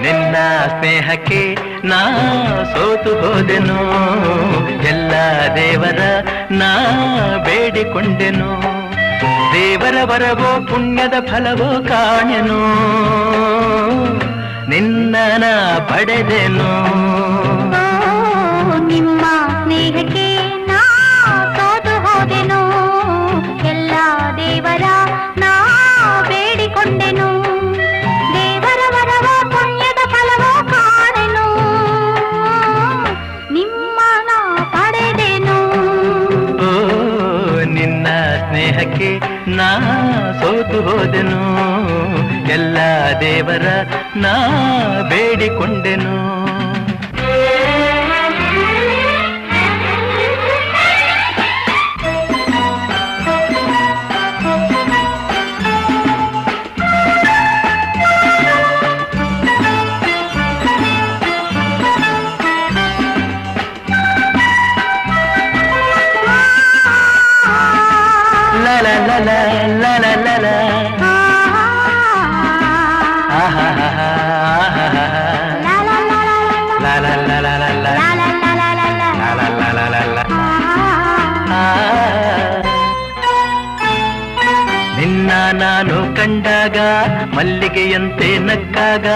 ನಿನ್ನ ಸ್ನೇಹಕ್ಕೆ ನಾ ಸೋತು ಹೋದೆನು, ಎಲ್ಲ ದೇವರ ನಾ ಬೇಡಿಕೊಂಡೆನು, ದೇವರ ವರವೋ ಪುಣ್ಯದ ಫಲವೋ ಕಾಣೆನು, ನಿನ್ನ ನಾ ಪಡೆದೆನು. ನಿಮ್ಮ ಸ್ನೇಹಕ್ಕೆ ನಾ ಸೋತು ಹೋದೆನು, ಎಲ್ಲ ದೇವರ ನಾ ಬೇಡಿಕೊಂಡೆನು, ದೇವರ ವರವ ಪುಣ್ಯದ ಫಲವೋ ಕಾಣೆನು, ನಿಮ್ಮ ನಾ ಪಡೆದೆನು. ಓ ನಿನ್ನ ಸ್ನೇಹಕ್ಕೆ ನಾ ಸೋತು ಹೋದೆನು, ಎಲ್ಲ ದೇವರ ನಾ ಬೇಡಿಕೊಂಡೆನು. La la la la la la la la. ನಿನ್ನ ನಾನು ಕಂಡಾಗ ಮಲ್ಲಿಗೆಯಂತೆ ನಕ್ಕಾಗ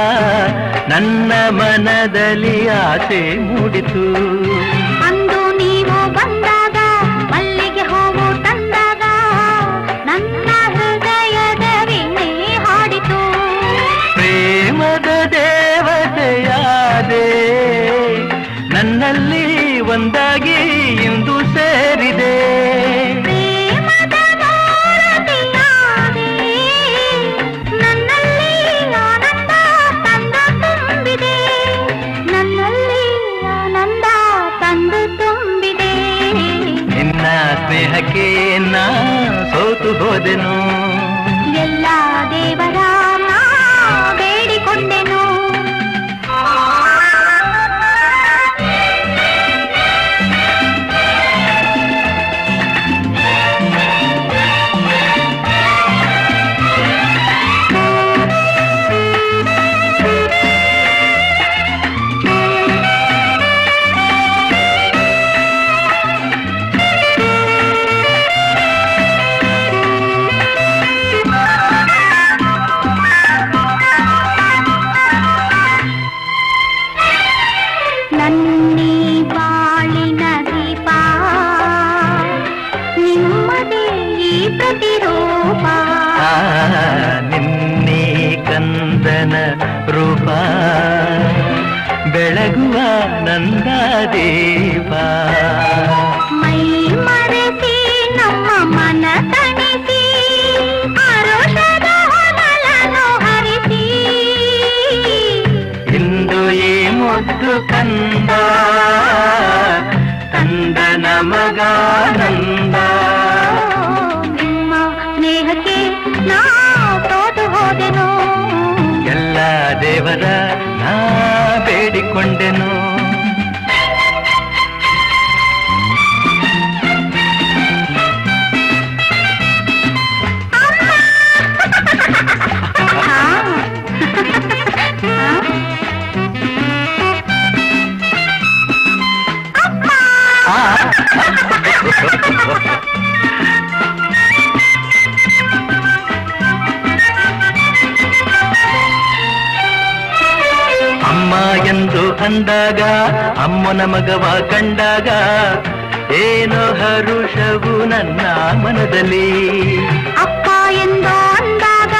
ನನ್ನ ಮನದಲ್ಲಿ ಆಸೆ ಮೂಡಿತು, ಅಂದು ನೀವು ಬಂದಾಗ ಮಲ್ಲಿಗೆ ಹೂವು ತಂದಾಗ ನನ್ನ ಹೃದಯದ ವೀಣೆ ಹಾಡಿತು, ಪ್ರೇಮದ ದೇವತೆಯಾದೆ ನನ್ನಲ್ಲಿ ಒಂದಾಗಿ ಇಂದು ಸೇರಿದೆ, ಪ್ರೇಮದ ಮೂರತಿಯಾದೆ ನನ್ನಲ್ಲಿ ಆನಂದ ತಂದು ತುಂಬಿದೆ, ನನ್ನಲ್ಲಿ ಆನಂದ ತಂದು ತುಂಬಿದೆ. ನಿನ್ನ ಸ್ನೇಹಕ್ಕೆ ನಾ ಸೋತು ಹೋದೆನು, ಎಲ್ಲ ದೇವರ ನಾ ಬೇಡಿಕೊಂಡೆನು. ನನ್ನಿ ಬಾಳಿನ ದೀಪ ನಿಮ್ಮದೇ ಈ ಪ್ರತಿರೂಪ, ನಿನ್ನೆ ಕಂದನ ರೂಪ ಬೆಳಗುವ ನಂದ ದೀಪ, ಮೈ ಮರೆಸಿ ನಮ್ಮ ಮನ ತಣಿಸಿ ಆರೋಷದ ಹೊನಲನ್ನು ಹರಿಸಿ, ಇಂದು ಈ ಮುದ್ದು ಕಂದ ತಂದ ನಮಗಾನಂದ. ನಿಮ್ಮ ಸ್ನೇಹಕ್ಕೆ ನಾ ಸೋತು ಹೋದೆನು, ಎಲ್ಲ ದೇವರ ನಾ ಬೇಡಿಕೊಂಡೆನು. ಅಮ್ಮ ಎಂದು ಅಂದಾಗ ಅಮ್ಮನ ಮಗವ ಕಂಡಾಗ ಏನೋ ಹರುಷವು ನನ್ನ ಮನದಲ್ಲಿ, ಅಪ್ಪ ಎಂದು ಅಂದಾಗ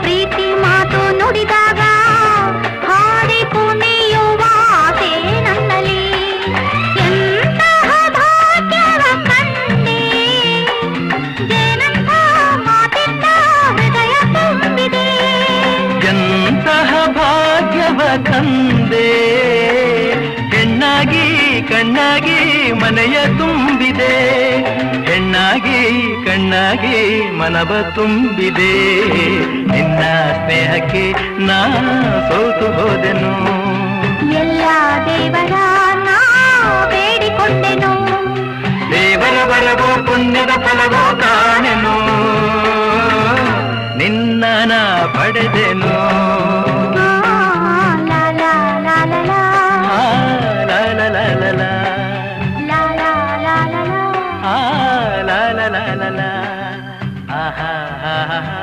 ಪ್ರೀತಿ ಮಾತು ನುಡಿದಾಗ ಹಾಡಿ ಕುಣಿಯುವ ಆಸೆ ನನ್ನಲ್ಲಿ, ಎಂತಹ ಭಾಗ್ಯವ ಮುದ್ದಾಗಿ ಮನೆಯ ತುಂಬಿದೆ, ಹೆಣ್ಣಾಗಿ ಕಣ್ಣಾಗಿ ಮನವ ತುಂಬಿದೆ. ನಿನ್ನ ಸ್ನೇಹಕ್ಕೆ ನಾ ಸೋತು ಹೋದೆನು, ಎಲ್ಲ ದೇವರ ನಾ ಬೇಡಿಕೊಂಡೆನು. ದೇವರ ಬರವೋ ಪುಣ್ಯದ ಫಲವೋ ಕಾಣೆನು, ನಿನ್ನ ನಾ ಪಡೆದೆನು. ಲಾ ಲಾ ಲಾ ಲಾ ಲಾ ಲಾ ಲಾ ಲಾ ಲಾ ಲಾ ಲಾ ಲಾ ಲಾ ಲಾ ಲಾ. ಲಾ ಲಾ ಲಾ ಲಾ ಲಾ. ಆಹಾ ಹಾ ಹಾ ಹಾ.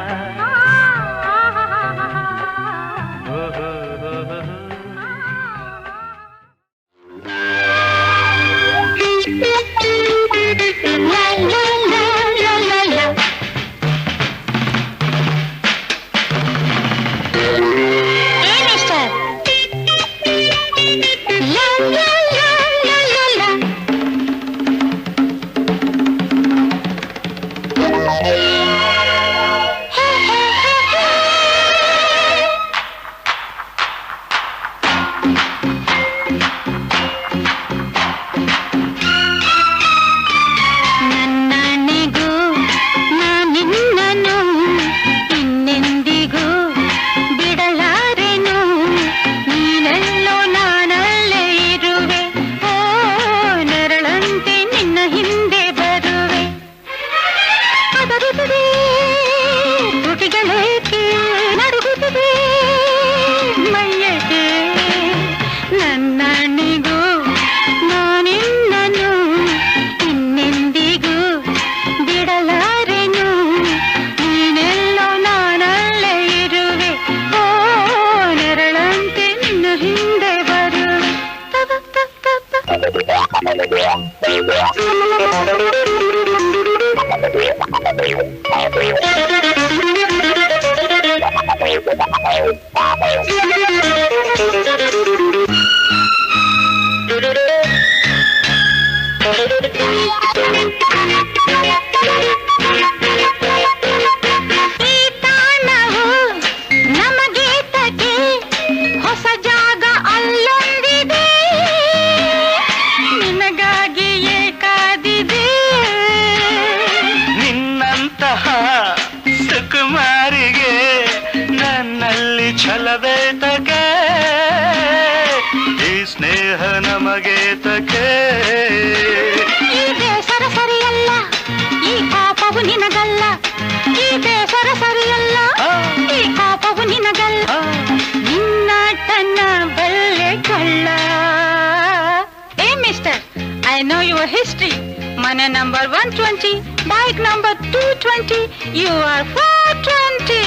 Money number 120, bike number 220, you are 420.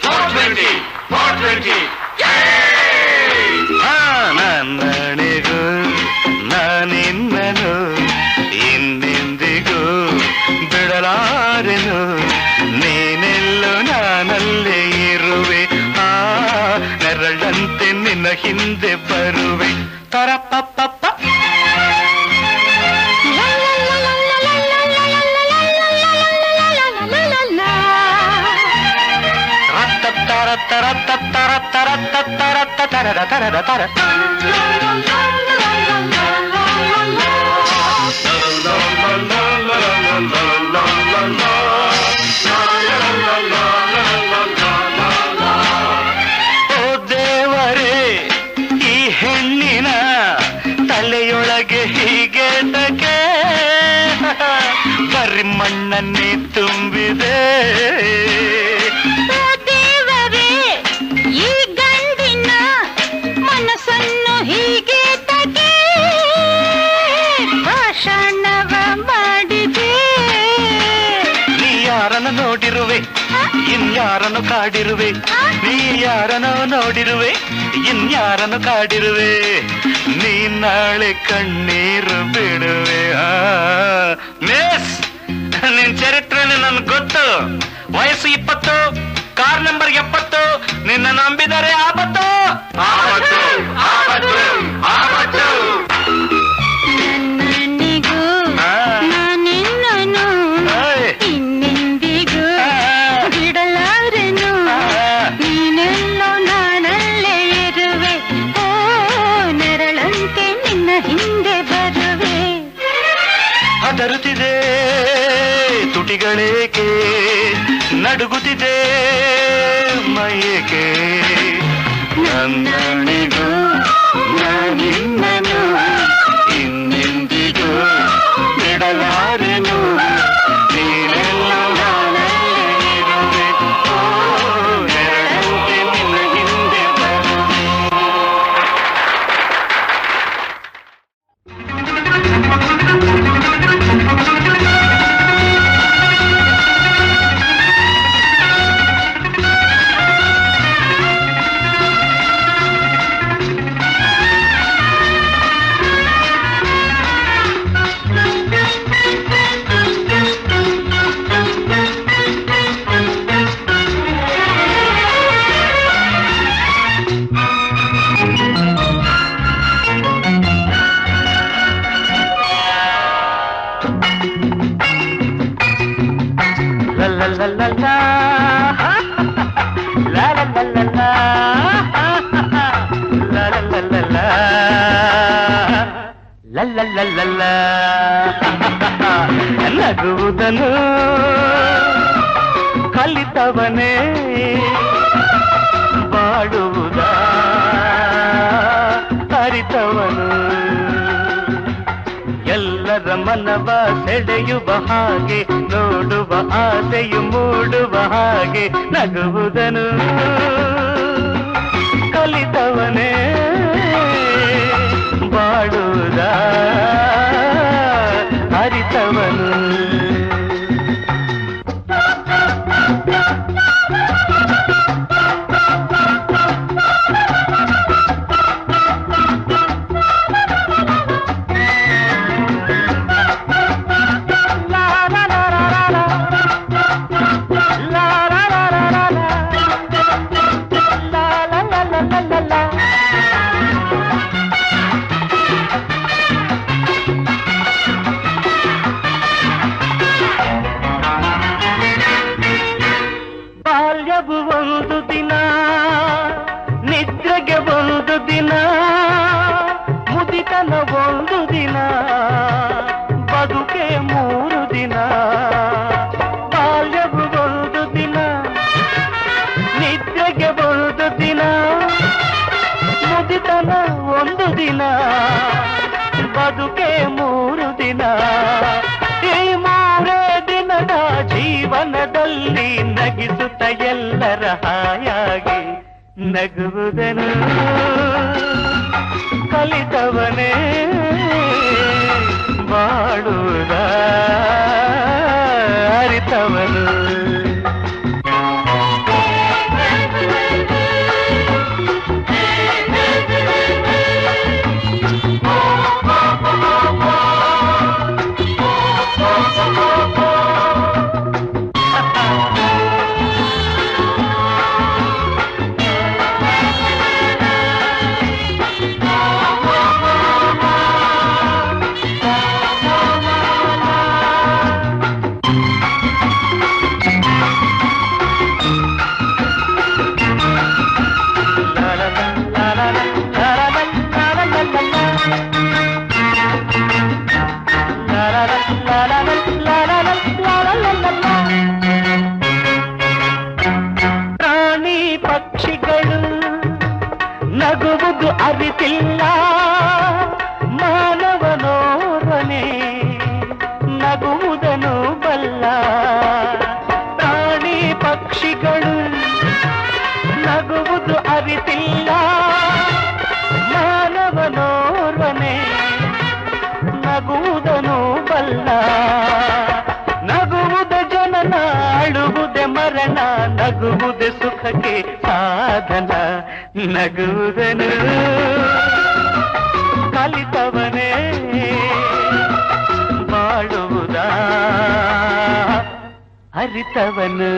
420, 420. ನನ್ನಣಿಗೂ ನಾನಿನ್ನನು ಇನ್ನೆಂದಿಗೂ ಬಿಡಲಾರೆನು, Neenello ನಾನಲ್ಲೇ ಇರುವೆ, ನೆರಳಂತೆ ನಿನ್ನ ಹಿಂದೆ ಬರುವೆ. ತರಪಪ್ಪ ಓ ದೇವರೇ, ಈ ಹೆಣ್ಣಿನ ತಲೆಯೊಳಗೆ ಹೀಗೆ ತಗೆ ಬರಿ ಮಣ್ಣನ್ನೇ ತುಂಬಿದೆ. ನೋಡಿರುವೆ ಇನ್ಯಾರನ್ನು ಕಾಡಿರುವೆ, ನೀ ಯಾರನೋ ನೋಡಿರುವೆ ಇನ್ಯಾರನ್ನು ಕಾಡಿರುವೆ, ನೀ ನಾಳೆ ಕಣ್ಣೀರು ಬಿಡುವೆ. ಮಿಸ್, ನಿನ್ ಚರಿತ್ರೆನೇ ನನ್ಗೆ ಗೊತ್ತು. ವಯಸ್ಸು 20, ಕಾರ್ ನಂಬರ್ 70, ನಿನ್ನ ನಂಬಿದರೆ ಆಪತ್ತು. ಹಿಂದೆ ಬರುವೆ. ತರುತ್ತಿದೆ ತುಟಿಗಳೇಕೆ ನಡುಗುತ್ತಿದೆ ಮೈಯೇಕೆ ನನ್ನಣಿಗೂ ನಾನಿನ್ನನು ಇನ್ನೆಂದಿಗೂ ಬಿಡಲಾರೆನು ನೀನೆಲ್ಲ ನಾನಲ್ಲಿರುವೆ ಎರಡಂತೆ ನಿನ್ನ ಹಿಂದೆ ನಗುವುದನು ಕಲಿತವನೇ ಬಾಡುವುದ ಅರಿತವನು ಎಲ್ಲರ ಮನವ ಸೆಳೆಯುವ ಹಾಗೆ ನೋಡುವ ಆಸೆಯು ಮೂಡುವ ಹಾಗೆ ನಗುವುದನು ಕಲಿತವನೇ ಬಾಡುವುದ ಅರಿತವನು ಒಂದು ದಿನ ನಿದ್ರೆಗೆ ಒಂದು ದಿನ ಮುದಿತನ ಒಂದು ದಿನ ಬದುಕೆ ಮೂರು ದಿನ ಬಾಲ್ಯವು ಒಂದು ದಿನ ನಿದ್ರೆಗೆ ಒಂದು ದಿನ ಮುದಿತನ ಒಂದು ದಿನ ಬದುಕೆ ಮೂರು ದಿನ ಈ ಮೂರೇ ದಿನದ ಜೀವನದಲ್ಲಿ ನಗಿಸುತ್ತ ಎಲ್ಲರ ಹಾಯಾಗಿ ನಗುವುದನು ಕಲಿತವನೇ ಬಾಳುವುದ ಅರಿತವನು ಪ್ರಾಣಿ ಪಕ್ಷಿಗಳು ನಗುವುದು ಅರಿತಿಲ್ಲ ಮಾನವನೋರ್ವನೇ ನಗುವುದನು ಬಲ್ಲ ಪ್ರಾಣಿ ಪಕ್ಷಿಗಳು ನಗುವುದು ಅರಿತಿಲ್ಲ ಮಾನವನೋರ್ವನೇ ನಗುವುದನು ಬಲ್ಲ ನಗುವುದ ಜನನ ಅಳುವುದೆ ಮರಣ ನಗುವುದೆ ಸುಖಕ್ಕೆ ಸಾಧನ ನಗುವುದನು ಕಲಿತವನೇ ಬಾಳುವುದ ಅರಿತವನು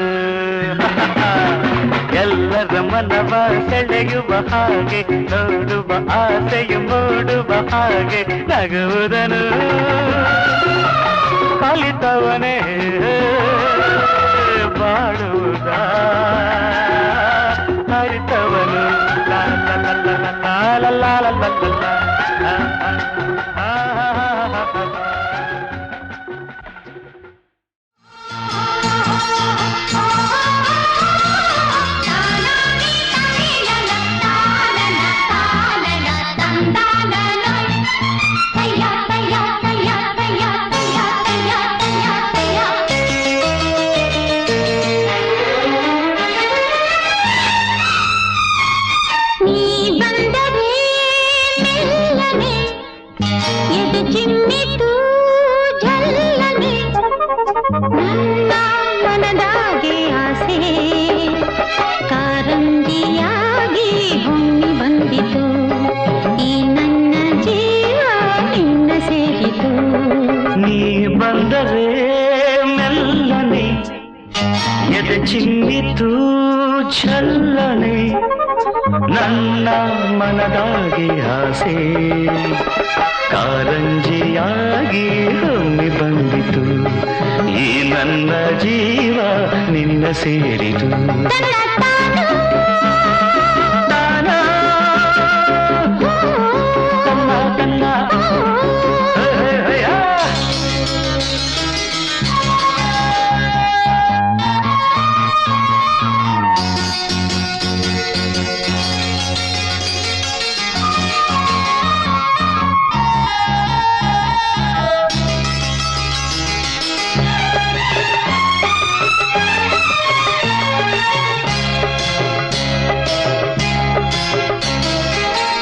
ಎಲ್ಲರ ಮನವ ಸೆಳೆಯುವ ಹಾಗೆ ನೋಡುವ ಆಸೆಯು ಮೂಡುವ ಹಾಗೆ ನಗುವುದನು ಕಲಿತವನೇ ಬಾಳುವುದ ಅರಿತವನು ಲಾ ಲಾ ಲಾ ಲಾ ಲಾ ಲಾ ಲಾ ಲಾ ಲಾ ಲಾ. ಬಂದರೆ ಮೆಲ್ಲನೆ ಎದೆ ಚಿಮ್ಮಿತು ಚಲ್ಲನೆ ನನ್ನ ಮನದಾಗಿ ಆಸೆ ಕಾರಂಜಿಯಾಗಿ ಹೊಮ್ಮಿ ಬಂದಿತು ಈ ನನ್ನ ಜೀವ ನಿನ್ನ ಸೇರಿತು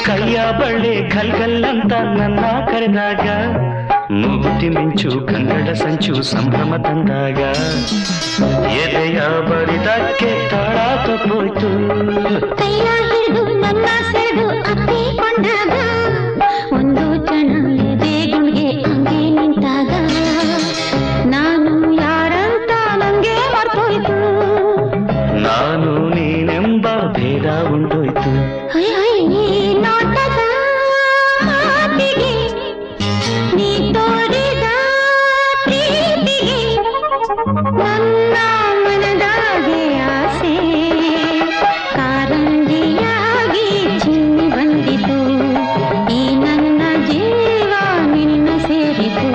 ಕೈಯ ಬಳ್ಳಿ ಗಲ್ಗಲ್ಲಂತ ನನ್ನ ಕರೆದಾಗ ಮೂಗುತಿ ಮಿಂಚು ಕನ್ನಡ ಸಂಚು ಸಂಭ್ರಮ ತಂದಾಗ ಎದೆಯ ಬರಿದಕ್ಕೆ ತಾಳ ತಪ್ಪೋಯ್ತು ಕೈಯ ಹಿಡಿದು ನನ್ನ ಸೆಳೆದು ಅಪ್ಪಿಕೊಂಡಾಗ ಒಂದು ಕ್ಷಣ ಎದೆ ಗುಂಡಿಗೆ ಹಂಗೆ ನಿಂತಾಗ ನಾನು ಯಾರಂತ ನಂಗೆ ಮರ್ತೋಯ್ತು ನಾನು ನೀನೆಂಬ ಭೇದ ಉಂಟೋಯ್ತು ನೋಟದ ಮಾತಿಗೆ ನೀ ತೋರಿದ ಪ್ರೀತಿಗೆ ನನ್ನ ಮನದಾಗೆ ಆಸೆ ಕಾರಂಜಿಯಾಗಿ ಚಿಮ್ಮಿ ಬಂದಿತು ಈ ನನ್ನ ಜೀವ ನಿನ್ನ ಸೇರಿತು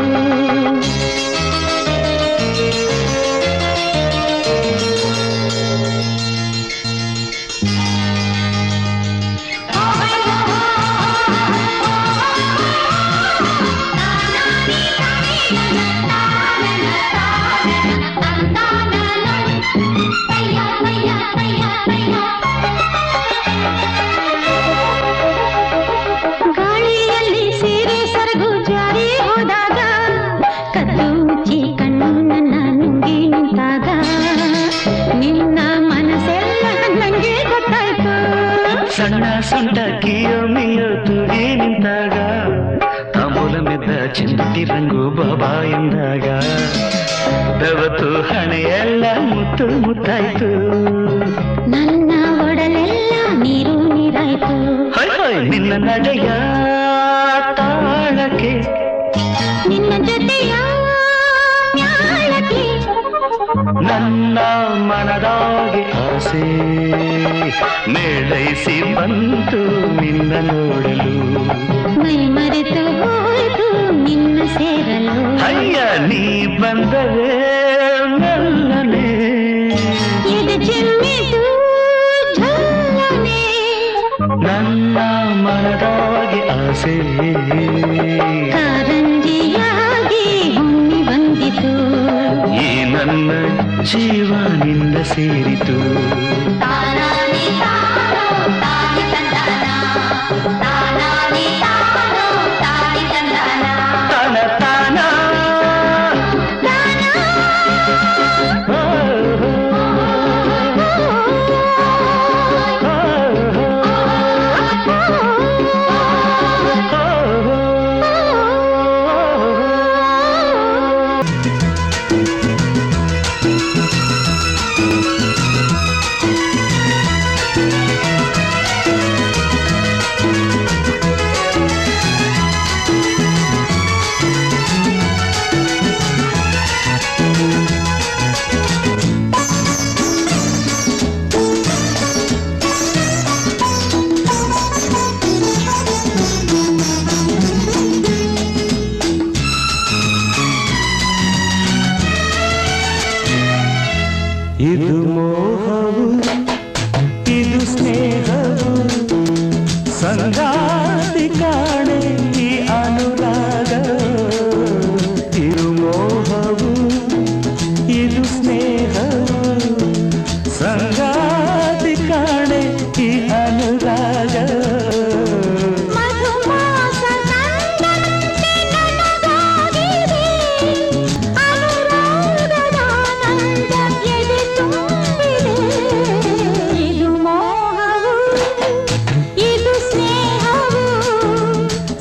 ಗಾಳಿಯಲ್ಲಿ ಸೀರೆ ಸರಗು ಜಾರಿ ಹೋದಾಗ ಕದ್ದು ಮುಚ್ಚಿ ಕಣ್ಣು ನನ್ನ ನುಂಗಿ ನಿಂತಾಗ ನಿನ್ನ ಮನಸ್ಸೆಲ್ಲ ನಂಗೆ ಗೊತ್ತಾಯ್ತು ಸಣ್ಣ ಸಣ್ಣ ಕಿಯೋ ಮಿಯೋ ತೂಗಿ ನಿಂತಾಗ ತಾಂಬೂಲ ಮೆದ್ದ ಚೆಂದುಟಿ ರಂಗು ಬಾಬಾ ಎಂದಾಗ ಬೆವತು ಹಣೆಯೆಲ್ಲ ಮುತ್ತು ಮುತ್ತಾಯ್ತು ನನ್ನ ಒಡಲೆಲ್ಲ ನೀರು ನೀರಾಯ್ತು ನಿನ್ನ ನಡೆಯ ತಾಳಕ್ಕೆ ನಿನ್ನ ಜೊತೆಯ ನ್ಯಾಳಕ್ಕೆ ನನ್ನ ಮನದಾಗಿ ಆಸೆ ಮೇಳೈಸಿ ಬಂತು ನಿನ್ನ ನೋಡಲು ಮೈ ಮರೆತು ಹೋಯ್ತು ನಿನ್ನ ಸೇರಲು ಅಯ್ಯ ನೀ ಬಂದರೆ ಮೆಲ್ಲನೆ ಇದು ಚಿಮ್ಮಿತು ಝಲ್ಲನೆ ನನ್ನ ಮನದಾಗಿ ಆಸೆ ಕಾರಂಜಿಯಾಗಿ ಹೊಮ್ಮಿ ಬಂದಿತು ಈ ನನ್ನ ಜೀವ ನಿನ್ನ ಸೇರಿತು ತಾನಾನಿ ತಾನೋ ತಾನಿ ತಂದಾನ ತಾನಾನಿ ತಾನೋ ತಾನಿ ತಂದಾನ ತನ ತಾನ ಇದು ಮೋಹವು ಇದು ಸ್ನೇಹವು ಸಂಗಾತಿ ಕಾಣೆ ಈ ಅನುರಾಗ ಇದು ಮೋಹವು ಇದು ಸ್ನೇಹವು ಸಂಗಾತಿ ಕಾಣೆ ಈ ಅನುರಾಗ ಇದು ಸ್ನೇಹವು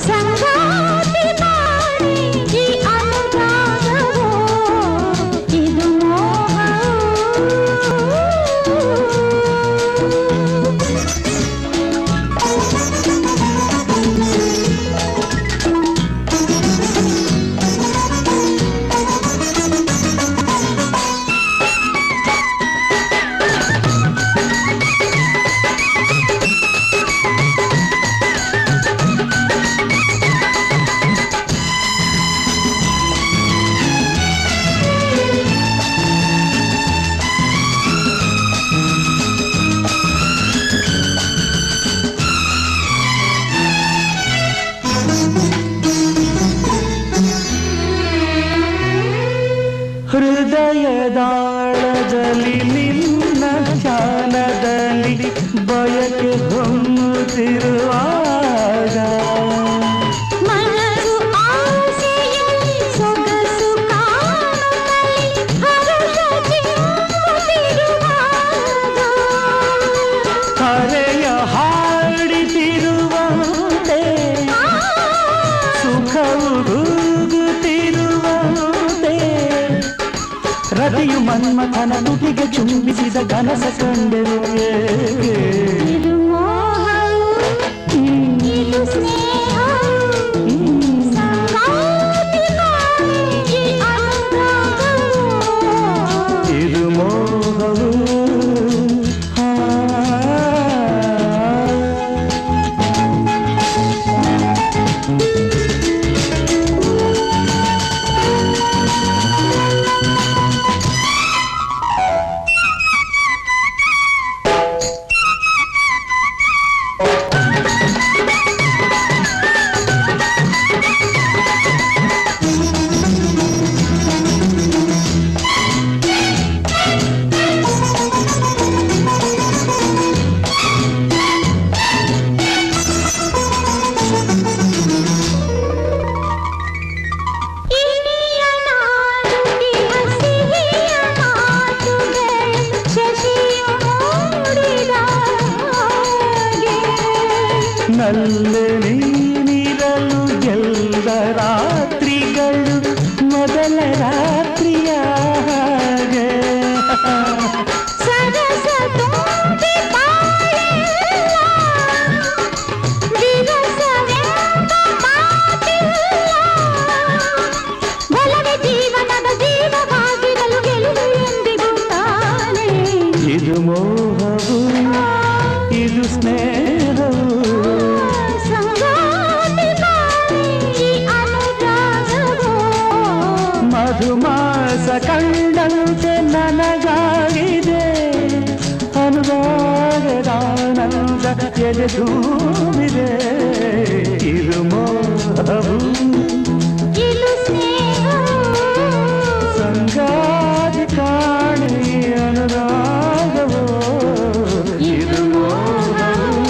ಸಂಗಾತಿ ಹೃದಯದಾಳದಲ್ಲಿ ನಿನ್ನ ಧ್ಯಾನದಲ್ಲಿ ಬಯಕೆ ಹೊಮ್ಮುತ್ತಿರುವಾಗ ಮನಸ್ಸು ಆಸೆಯಲ್ಲಿ ಸೊಗಸು ಕಾಣುತ್ತಲೇ ಹರುಷ ಚಿಮ್ಮುತ್ತಿರುವಾಗ ಹರೆಯ ಹಾಡಿತಿರುವಂತೆ ಸುಖವು ಕೂಗುತ್ತಿರುವಂತೆ ರತಿಯು ಮನ್ಮಥನ ತುಟಿಗೆ ಚುಂಬಿಸಿದ ಕನಸ ಕಂಡೆರು ಇದು ಮೋಹವು ಇದು ಸ್ನೇಹವು ಸಂಗಾತಿ ಈ ಅನುರಾಗವು ಇದು ಮೋಹವು ನಲ್ಲೆ ನೀನಿರಲು ಎಲ್ಲ ರಾತ್ರಿಗಳು ಮೊದಲ ರಾತ್ರಿಯ ಹಾಗೆ ಸರಸ ತುಂಬಿ ಬಾಳೆಲ್ಲ ವಿರಸವೆಂಬ ಮಾತಿಲ್ಲ ಬಲವೇ ಜೀವನದ ಜೀವವಾಗಿರಲು ಗೆಲುವು ಎಂದಿಗೂ ತಾನೇ ಇದು ಮೋಹವು ಇದು ಸ್ನೇಹವು ಮಧುಮಾಸ ಕಂಡಂತೆ ನನಗಾಗಿದೆ ಅನುರಾಗದಾನಂದ ಎದೆ ತುಂಬಿದೆ ಇದು ಮೋಹವು ಇದು ಸ್ನೇಹವು ಸಂಗಾತಿ ಕಾಣಿ ಅನುರಾಗವೋ ಇದು ಮೋಹವು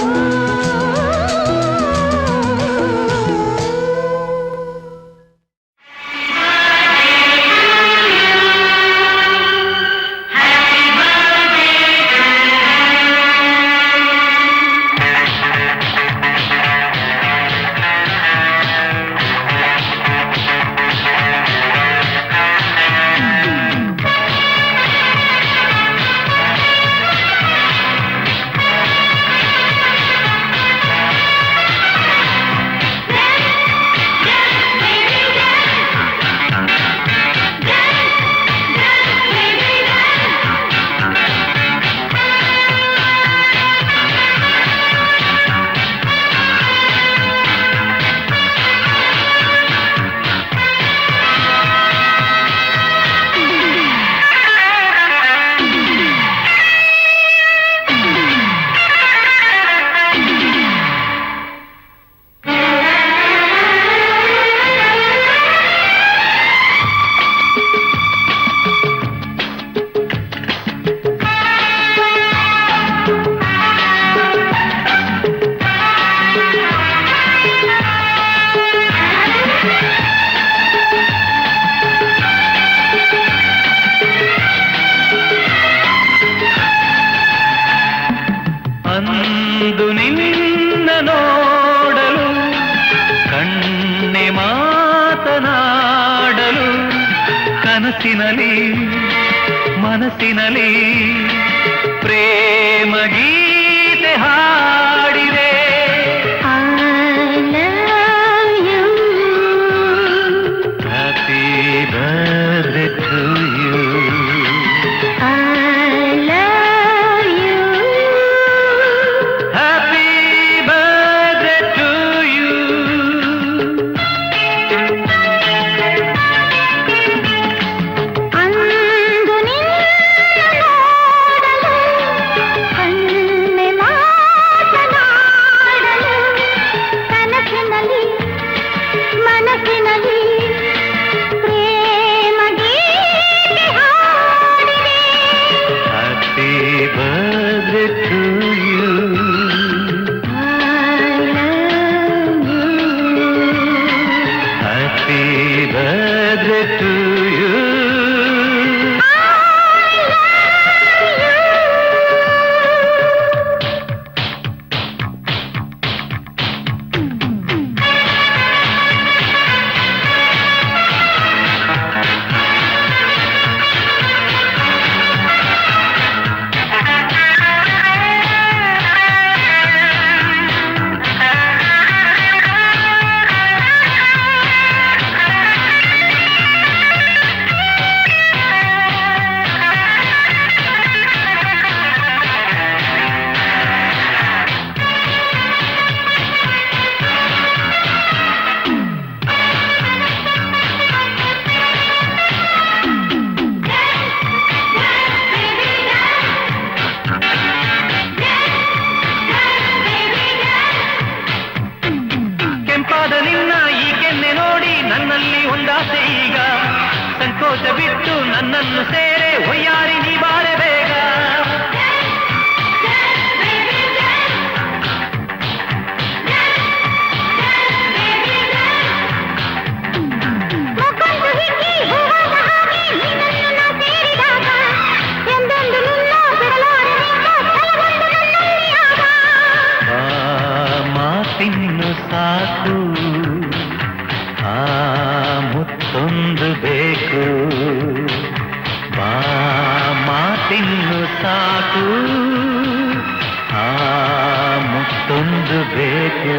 ಅಂದು ನಿನ್ನ ನೋಡಲು ಕಣ್ಣೆ ಮಾತನಾಡಲು ಕನಸಿನಲಿ ಮನಸ್ಸಿನಲಿ ಪ್ರೇಮ ಗೀತೆ ಹಾಡಿದೆ ಹ್ಯಾಪಿ ಬರ್ತ್ಡೇ ಟು ಯು ಸಂಕೋಚ ಬಿಟ್ಟು ನನ್ನನ್ನು ಸೇರೆ ಒಯ್ಯಾರಿ ನೀ ಬಾಳೆ ಬೇಗ. ಮಾತಿನ್ನು ಸಾಕು, ಆ ಮುತ್ತೊಂದು ಬೇಕು. ಬಾ ಮಾತಿನ್ನು ಸಾಕು, ಆ ಮುತ್ತೊಂದು ಬೇಕು.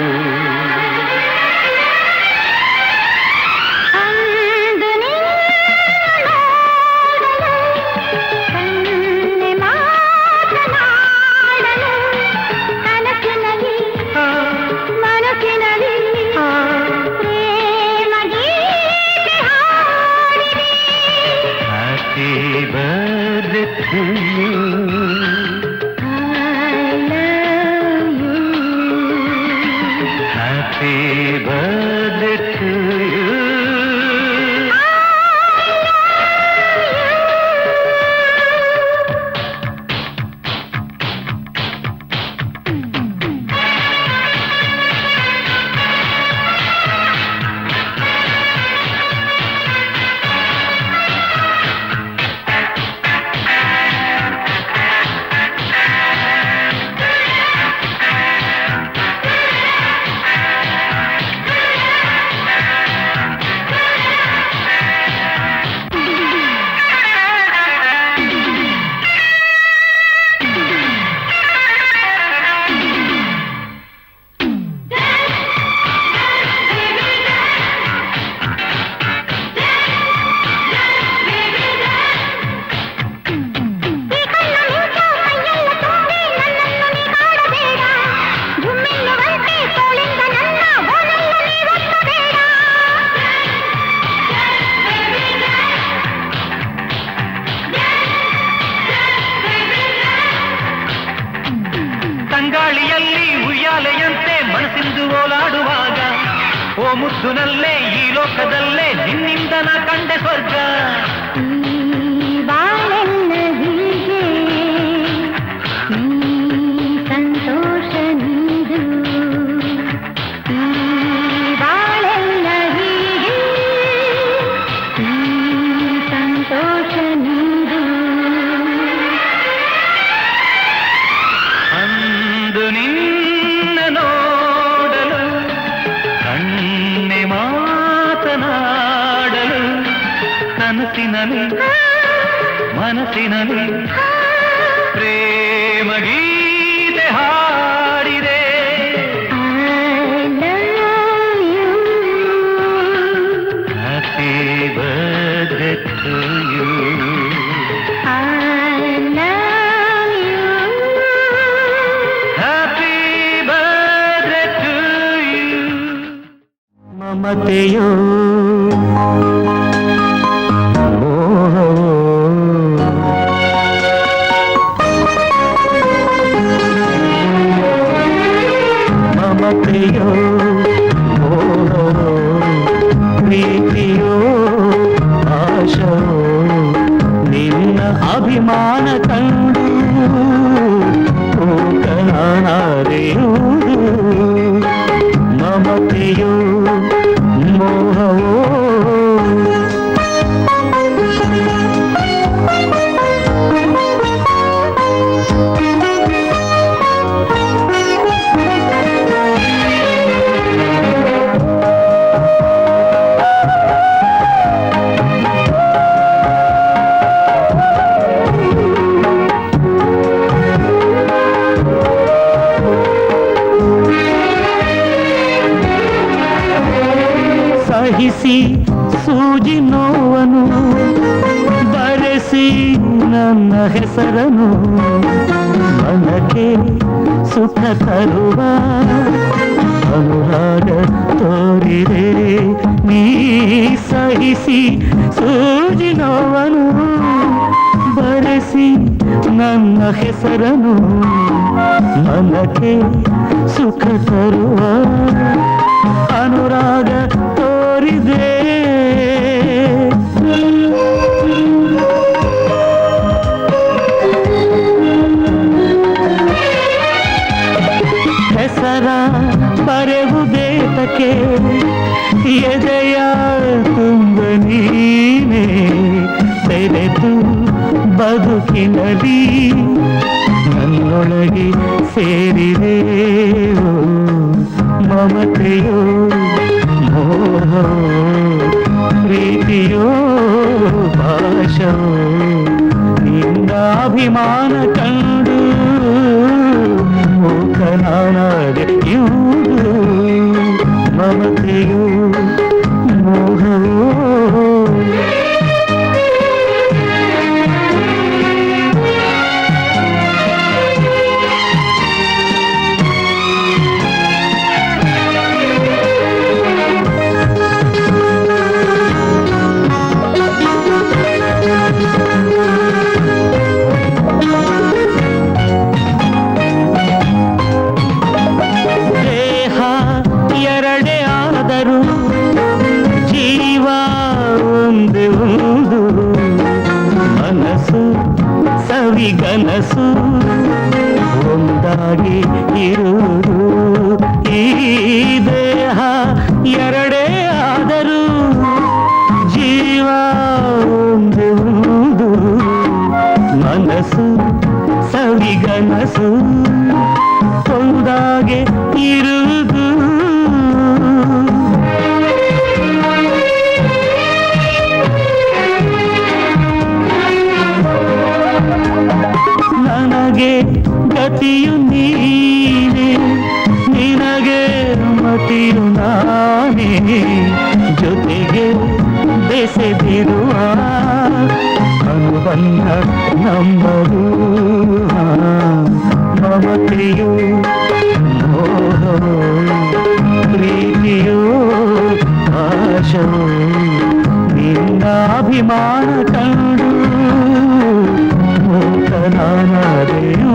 ತಂಗಾಳಿಯಲ್ಲಿ ಉಯ್ಯಾಲೆಯಂತೆ ಮನಸ್ಸಿಂದು ಓಲಾಡುವಾಗ, ಓ ಮುದ್ದುನಲ್ಲೇ ಈ ಲೋಕದಲ್ಲೇ ನಿನ್ನಿಂದ ನಾ ಕಂಡೆ ಸ್ವರ್ಗ. ಬಾಳೆಲ್ಲ ಹೀಗೆ ಸಂತೋಷ ನೀಡು, ಬಾಳೆಲ್ಲ ಹೀಗೆ ಸಂತೋಷ ನೀಡು. ಅಂದು ನಿನ್ನ ನೋಡಲು ಕಣ್ಣೆ ಮಾತನಾಡಲು, ಕನಸಿನಲ್ಲಿ ಮನಸ್ಸಿನಲ್ಲಿ ಪ್ರೇಮ ಗೀತೆ ಹಾಡಿದೆ. Happy birthday to you. ಮಮತೆಯೋ ಮಮತೆಯೋ ಪ್ರೀತಿಯೋ ಆಶೋ ನಿನ್ನ ಅಭಿಮಾನ ಕಂಡು ಕಾಣಾರೆಯುವುದು. ಮಮತೆಯೋ ಮೋಹವೋ ಸಹಿಸಿ ಸೂಜಿ ನೋವನು ಬರೆಸಿ ನನ್ನ ಹೆಸರನು, ಮನಕ್ಕೆ ಸುಖ ತರುವ ಅನುರಾಗ ತೋರಿದೆ ನೀ. ಸಹಿಸಿ ಸೂಜಿ ನೋವನು ಬರೆಸಿ ನನ್ನ ಹೆಸರನು, ಮನಕ್ಕೆ ಸುಖ ತರುವ ಅನುರಾಗ ತೋರಿದೆ. ಎದೆಯ ತುಂಬ ನೀನೆ ತೆರೆದು ಬದುಕಿನಲಿ ನನ್ನೊಳಗೆ ಸೇರಿದೆ ಮಮತೆಯೋ ಮೋಹೋ ಪ್ರೀತಿಯೋ ಭಾಷವೋ ನಿನ್ನ ಅಭಿಮಾನ ಕಂಡು ಮೂಕನಾನಾದೆ ಇವುದು ಮಮತೆಯೋ ಮೋಹವೋ ಕನಸು ಒಂದಾಗಿ ಇರುವುದು ಈ ದೇಹ ಎರಡೇ ಆದರೂ ಜೀವ ಒಂದುವುದು ಮನಸ್ಸು ಸವಿಗನಸು ಒಂದಾಗಿ ಇರುವುದು ನನಗೆ ಗತಿಯು ನೀನೆ ನಿನಗೆ ಮತಿಯು ನಾನೇ ಜೊತೆಗೆ ಬೆಸೆದಿರುವ ಅನುಬಂಧ ನಮ್ಮದು ಮಮತೆಯು ಮೋಹವೋ ಪ್ರೀತಿಯೋ ಆಶವೋ ನಿನ್ನ ಅಭಿಮಾನ ಕಂಡು ಮೂಕನಾನಾದೆಯೂ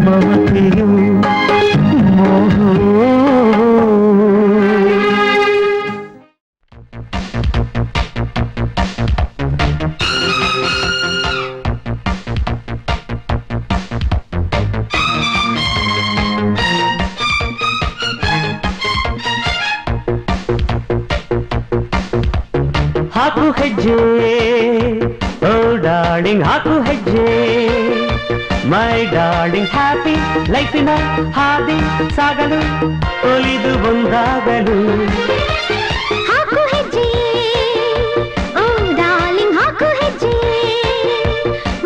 ಮಮತೆಯು ಮೋಹವೋ ಹಾಕು ಹೆಜ್ಜೆ ಓ ಡಾರ್ಲಿಂಗ್ ಹಾಕು ಹೆಜ್ಜೆ ಮೈ ಡಾರ್ಲಿಂಗ್ ಹ್ಯಾಪಿ ಲೈಫಿನ ಹಾದಿ ಸಾಗಲು ಒಲಿದು ಒಂದಾಗಲು ಹಾಕು ಹೆಜ್ಜೆ ಓ ಡಾರ್ಲಿಂಗ್ ಹಾಕು ಹೆಜ್ಜೆ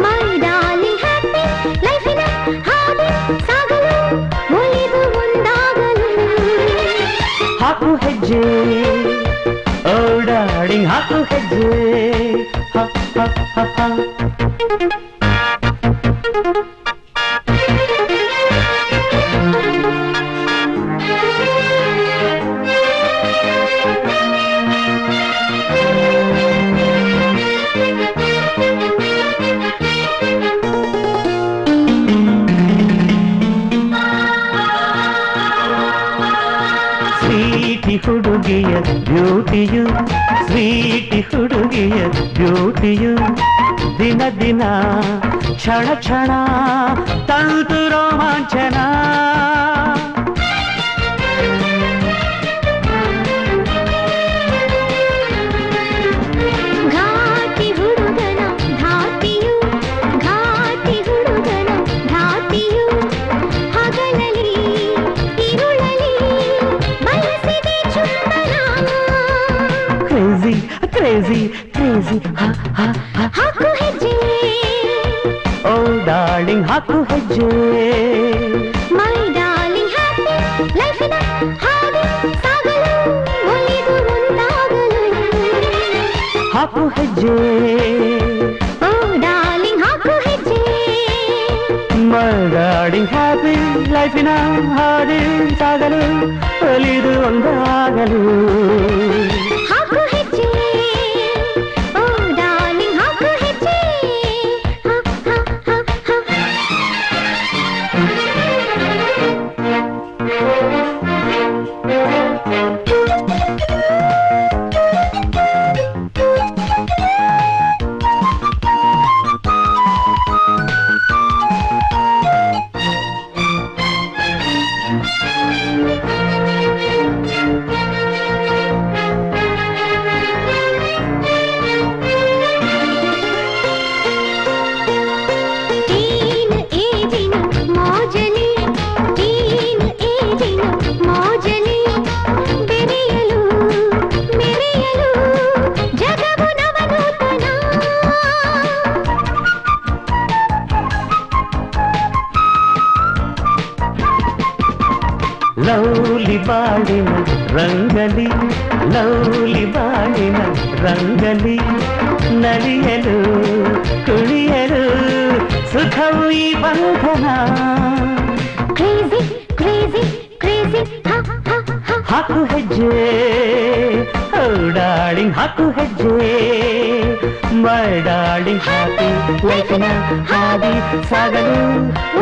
ಮೈ ಡಾರ್ಲಿಂಗ್ ಹ್ಯಾಪಿ ಲೈಫಿನ ಹಾದಿ ಸಾಗಲು ಒಲಿದು ಒಂದಾಗಲು ಹಾಕು ಹೆಜ್ಜೆ ಓ ಡಾರ್ಲಿಂಗ್ ಹಾಕು ಹೆಜ್ಜೆ ಹ ಹ ಹ ಹ ಹುಡುಗಿಯ ಬ್ಯೂಟಿಯು ಸ್ವೀಟಿ ಹುಡುಗಿಯ ಬ್ಯೂಟಿಯು ದಿನ ದಿನ ಕ್ಷಣ ಕ್ಷಣ ತಂತು ರೋಮಾಂಚನ ಘಾಟಿ ಹುಡುಗನ ಧಾಟಿಯು ಘಾಟಿ ಹುಡುಗನ ಧಾಟಿಯು ಹಗಲಲ್ಲಿ ಇರುಳಲಿ ಬಯಸಿದೆ ಚುಂಬನ ಕ್ರೇಜಿ ಕ್ರೇಜಿ ಕ್ರೇಜಿ ಹಾಕು ಹೆಜ್ಜೆ ಓ ಡಾರ್ಲಿಂಗ್ ಹಾಕು ಹೆಜ್ಜೆ ಮೈ ಡಾರ್ಲಿಂಗ್ ಹ್ಯಾಪಿ ಲೈಫಿನ ಹಾದಿ ಸಾಗಲು ಒಲಿದು ಒಂದಾಗಲು ಹಾಕು ಹೆಜ್ಜೆ ಓ ಡಾರ್ಲಿಂಗ್ ಹಾಕು ಹೆಜ್ಜೆ ಮೈ ಡಾರ್ಲಿಂಗ್ ಹ್ಯಾಪಿ ಲೈಫಿನ ಹಾದಿ ಸಾಗಲು ಒಲಿದು ಒಂದಾಗಲು ಹಾಕು ಹೆಜ್ಜೆ ಓ ಡಾರ್ಲಿಂಗ್ ಹಾಕು ಹೆಜ್ಜೆ ಹ ಹ ಹ ಹ ಬಾಳಿನ ರಂಗಲಿ ಲೌಲಿ ಬಾಳಿನ ರಂಗಲಿ ನಲಿಯಲು ಕುಣಿಯಲು ಸುಖವು ಈ ಬಂಧನ ಕ್ರೇಜಿ ಕ್ರೇಜಿ ಕ್ರೇಜಿ ಹಾಕು ಹೆಜ್ಜೆ ಓ ಡಾರ್ಲಿಂಗ್ ಹಾಕು ಹೆಜ್ಜೆ ಮೈ ಡಾರ್ಲಿಂಗ್ ಹ್ಯಾಪಿ ಲೈಫಿನ ಹಾದಿ ಸಾಗಲು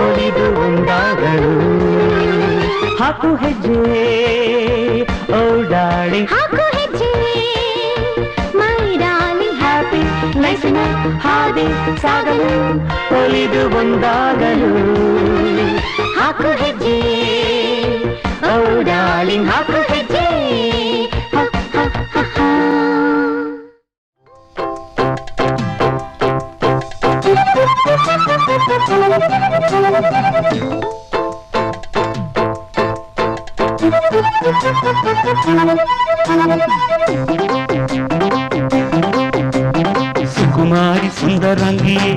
ಉಳಿದು ಒಂದಾಗಲು ಹಾಕು ಹೆಜ್ಜೆ ಓ ಡಾರ್ಲಿಂಗ್ ಹಾಕು ಹೆಜ್ಜೆ ಮೈ ಡಾರ್ಲಿಂಗ್ ಹ್ಯಾಪಿ ಲೈಫಿನ ಹಾದಿ ಸಾಗಲು ಉಳಿದು ಒಂದಾಗಲು ಹಾಕು ಹೆಜ್ಜೆ ಓ ಡಾರ್ಲಿಂಗ್ ಹಾಕು ಹೆಜ್ಜೆ ಸುಕುಮಾರಿ ಸುಂದರಂಗಿಯೇ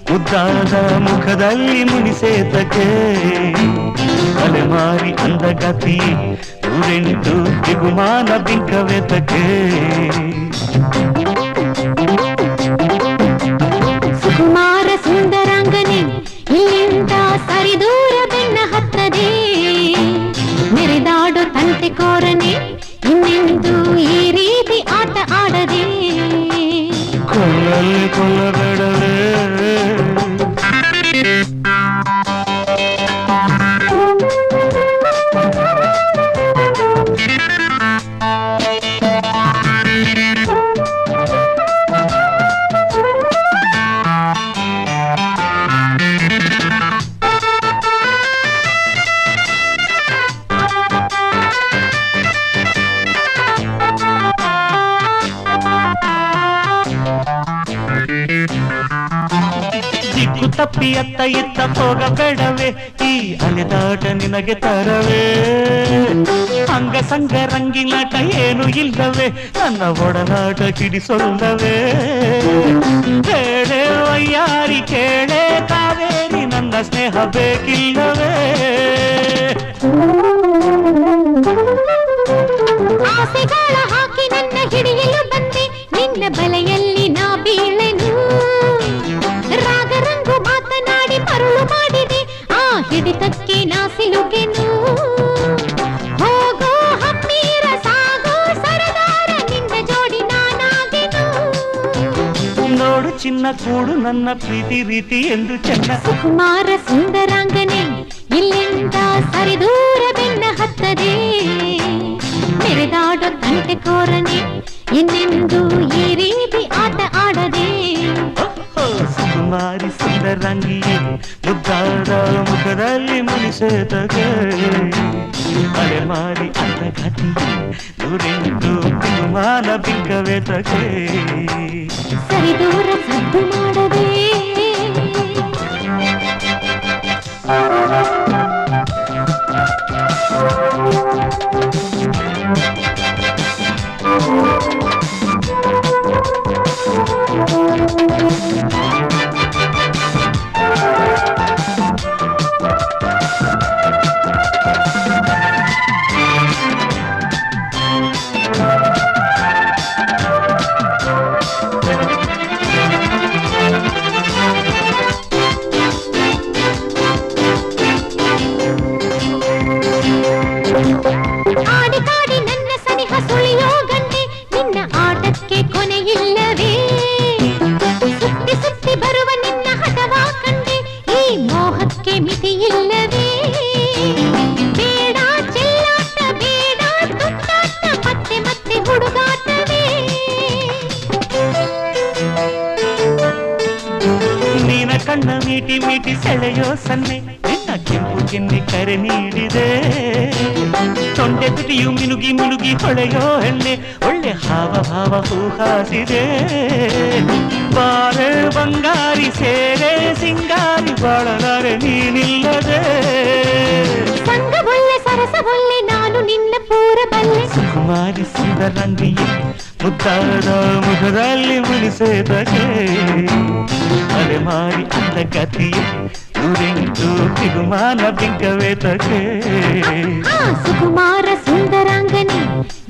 ಮುದ್ದಾದ ಮುಖದಲ್ಲಿ ಮುನಿಸೇತಕ್ಕೆ ಅಲೆಮಾರಿ ಅಂದಗತಿ ನೂರೆಂಟು ದಿಗುಮಾನ ಬಿಂಕವೆತಕ್ಕೆ ಸುಕುಮಾರ ಸುಂದರಾಂಗನೆ ಇಲ್ಲಿಂದ ಸರಿದೂರ ಬೆನ್ನ ಹತ್ತದೆ ಮೆರೆದಾಡೋ ತಂತೆ ಕೋರನೆ ಇನ್ನೆಂದು ಈ ರೀತಿ ಆಟ ಆಡದೆ ಕೊಳ್ಳಲ್ಲಿ ಕೊಲ್ಲಬೇಡವೇ ದಿಕ್ಕು ತಪ್ಪಿ ಅತ್ತ ಇತ್ತ ಹೋಗಬೇಡವೇ ಈ ಅಲೆದಾಟ ನಿನಗೆ ತರವೇ ಅಂಗ ಸಂಗ ರಂಗಿನಾಟ ಏನು ಇಲ್ಲವೇ ನನ್ನ ಒಡನಾಟ ಕಿಡಿಸೊಲ್ಲವೇ ಕೇಳೆ ವಯ್ಯಾರಿ ಕೇಳೆ ಕಾವೇರಿ ನನ್ನ ಸ್ನೇಹ ಬೇಕಿಲ್ಲವೇ ಆಸೆಗಳ ಹಾಕಿ ನನ್ನ ಹಿಡಿಯಲು ಬಂದೆ ನಿನ್ನ ಬಲೆಯಲ್ಲಿ ನಾ ಬೀಳೆನು ರಾಗರಂಗು ಮಾತನಾಡಿ ಮರುಳು ಮಾಡಿದೆ ಆ ಹಿಡಿತಕ್ಕೆ ನಾ ಸಿಲುಕೆನು ಹೋಗೋ ಹಮ್ಮೀರ ಸಾಗೋ ಸರದಾರ ನಿನ್ನ ಜೋಡಿ ನಾನಾಗೆನು ನೋಡು ಚಿನ್ನ ಕೂಡು ನನ್ನ ಪ್ರೀತಿ ರೀತಿ ಎಂದು ಚೆನ್ನ ಸುಕುಮಾರ ಸುಂದರಾಂಗನೆ ಇಲ್ಲಿಂದ ಸರಿದೂರ ಬೆನ್ನ ಹತ್ತದೆ ಮೆರೆದಾಡೋ ತಂಟೆ ಕೋರನೆ ಇನ್ನೆಂದು ಈ ರೀತಿ ಆಟ ಆಡದೆ ಸುಕುಮಾರಿ ಸುಂದರಂಗಿಯೇ ಮುದ್ದಾದ ಮುಖದಲ್ಲಿ ಮುನಿಸೇತಗೆ ಅಲೆಮಾರಿ ಅಂದಗತಿ ನೂರೆಂಟು ಬಿಗುಮಾನ ಬಿಂಕವೆತಗೆ ಸರಿದೂರ ಸದ್ದು ಮಾಡದೆ ಆಡಿ ಕಾಡಿ ನನ್ನ ಸನಿಹ ಸುಳಿಯೋ ಗಂಡೆ ನಿನ್ನ ಆಟಕ್ಕೆ ಕೊನೆಯಿಲ್ಲವೇ ಸುತ್ತಿ ಸುತ್ತಿ ಬರುವ ನಿನ್ನ ಹಠವ ಕಂಡೆ ಈ ಮೋಹಕ್ಕೆ ಮಿತಿಯಿಲ್ಲವೇ ಬೇಡ ಚೆಲ್ಲಾಟ ಬೇಡ ತುಂಟಾಟ ಮತ್ತೆ ಮತ್ತೆ ಹುಡುಗಾಟವೇ ನೀನ ಕಣ್ಣ ಮೀಟಿ ಮೀಟಿ ಸೆಳೆಯೋ ಸನ್ನೆ ನಿನ್ನ ಕೆಂಪು ಕೆನ್ನೆ ಕರೆ ನೀಡಿದೆ ತೊಂಡೆ ತುಟಿಯು ಮಿನುಗಿ ಮಿನುಗಿ ಹೊಳೆಯೋ ಹೆಣ್ಣೆ ಒಳ್ಳೆ ಹಾವ ಭಾವ ಹೂಹಾಸಿದೆ ಬಾರೆ ಬಂಗಾರಿ ಸೇರೆ ಸಿಂಗಾರಿ ಬಾಳಲಾರೆ ನೀನಿಲ್ಲದೆ ಸಂಗಬೊಲ್ಲೆ ಸರಸಬೊಲ್ಲೆ ನಾನು ನಿನ್ನ ಪೂರಬಲ್ಲೆ ಸುಕುಮಾರಿ ಸುಂದರಂಗಿಯೇ ಮುದ್ದಾದ ಮುಖದಲ್ಲಿ ಮುನಿಸೇತಗೆ ಅಲೆಮಾರಿ ಅಂದಗತಿಯೇ ನೂರೆಂಟು ಬಿಗುಮಾನ ಬಿಂಕವೆತಗೆ ಸುಕುಮಾರ ದೂರನೆ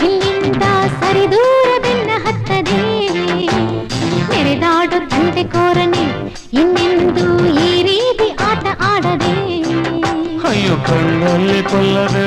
ಇಲ್ಲಿಂದ ಸರಿದೂರ ಬೆನ್ನ ಹತ್ತದೆ ನೆರೆದಾಡು ತಂದೆ ಕೋರನೆ ಇನ್ನೆಂದು ಈ ರೀತಿ ಆಟ ಆಡದೆ ಅಯ್ಯೋ ಕಣ್ಣಲ್ಲಿ ಕೊಲ್ಲದೆ